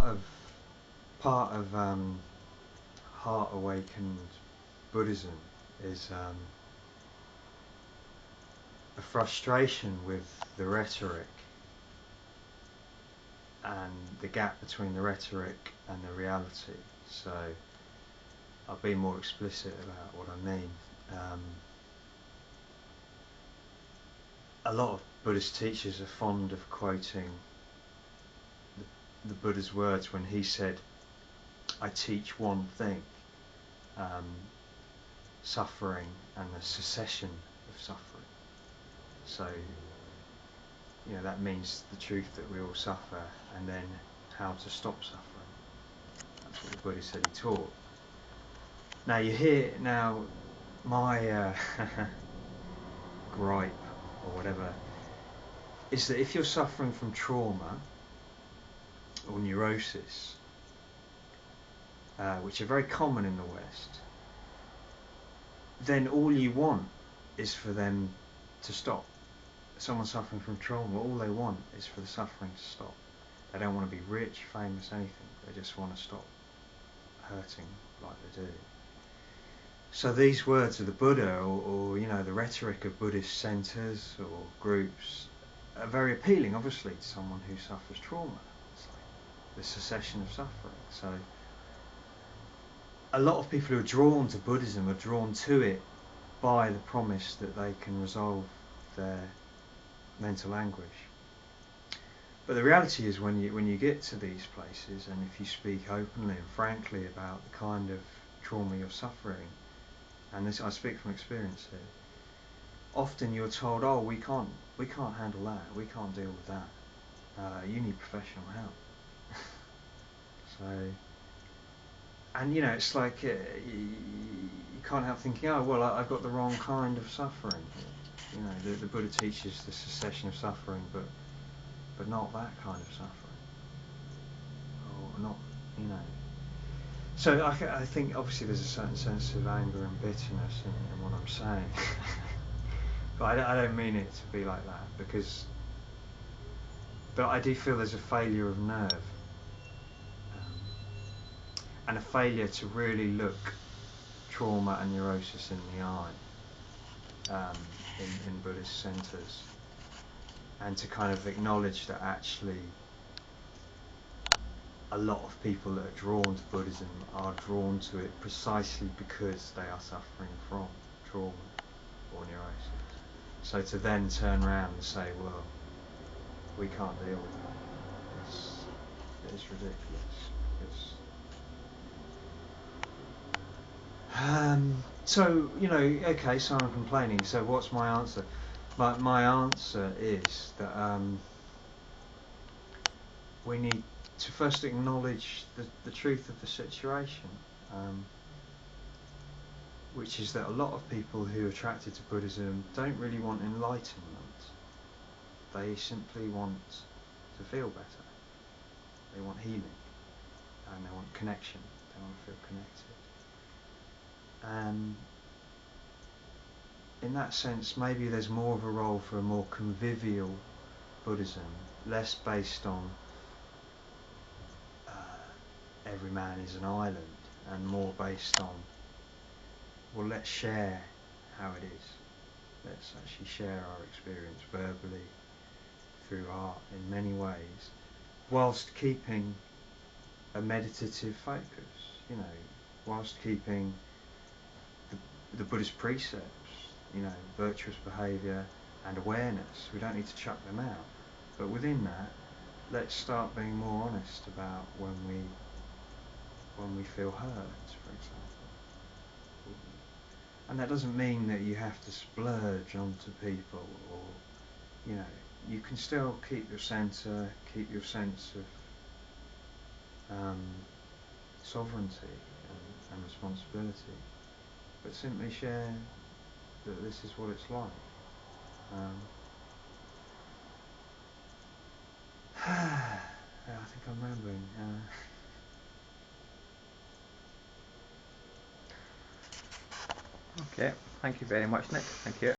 of Heart-Awakened-Buddhism is a frustration with the rhetoric and the gap between the rhetoric and the reality. So I'll be more explicit about what I mean. A lot of Buddhist teachers are fond of quoting the Buddha's words when he said, "I teach one thing, suffering and the cessation of suffering." So, that means the truth that we all suffer, and then how to stop suffering. That's what the Buddha said he taught. Now you hear, my gripe, or whatever, is that if you're suffering from trauma or neurosis, which are very common in the West, then all you want is for them to stop. Someone suffering from trauma, all they want is for the suffering to stop. They don't want to be rich, famous, anything. They just want to stop hurting like they do. So these words of the Buddha, or the rhetoric of Buddhist centres or groups, are very appealing, obviously, to someone who suffers trauma. It's like the cessation of suffering. So a lot of people who are drawn to Buddhism are drawn to it by the promise that they can resolve their mental anguish. But the reality is, when you get to these places, and if you speak openly and frankly about the kind of trauma you're suffering, and this I speak from experience here, often you're told, "Oh, we can't handle that. We can't deal with that. You need professional help." So, and it's like you can't help thinking, "Oh, well, I've got the wrong kind of suffering." The Buddha teaches the cessation of suffering, but not that kind of suffering, or not, So I think obviously there's a certain sense of anger and bitterness in what I'm saying, but I don't mean it to be like that, but I do feel there's a failure of nerve, and a failure to really look trauma and neurosis in the eye in Buddhist centres, and to kind of acknowledge that actually a lot of people that are drawn to Buddhism are drawn to it precisely because they are suffering from trauma or neurosis. So to then turn around and say, "Well, we can't deal with that," it's ridiculous. So okay, so I'm complaining. So what's my answer? My answer is that we need to first acknowledge the truth of the situation, which is that a lot of people who are attracted to Buddhism don't really want enlightenment. They simply want to feel better. They want healing, and they want connection. They want to feel connected. In that sense, maybe there's more of a role for a more convivial Buddhism, less based on every man is an island, and more based on, well, let's share how it is. Let's actually share our experience verbally, through art, in many ways, whilst keeping a meditative focus, whilst keeping the Buddhist precepts, virtuous behaviour and awareness. We don't need to chuck them out. But within that, let's start being more honest about when we feel hurt, for example. And that doesn't mean that you have to splurge onto people, or you can still keep your centre, keep your sense of sovereignty and responsibility, but simply share that this is what it's like. I think I'm rambling. Okay, thank you very much, Nick. Thank you.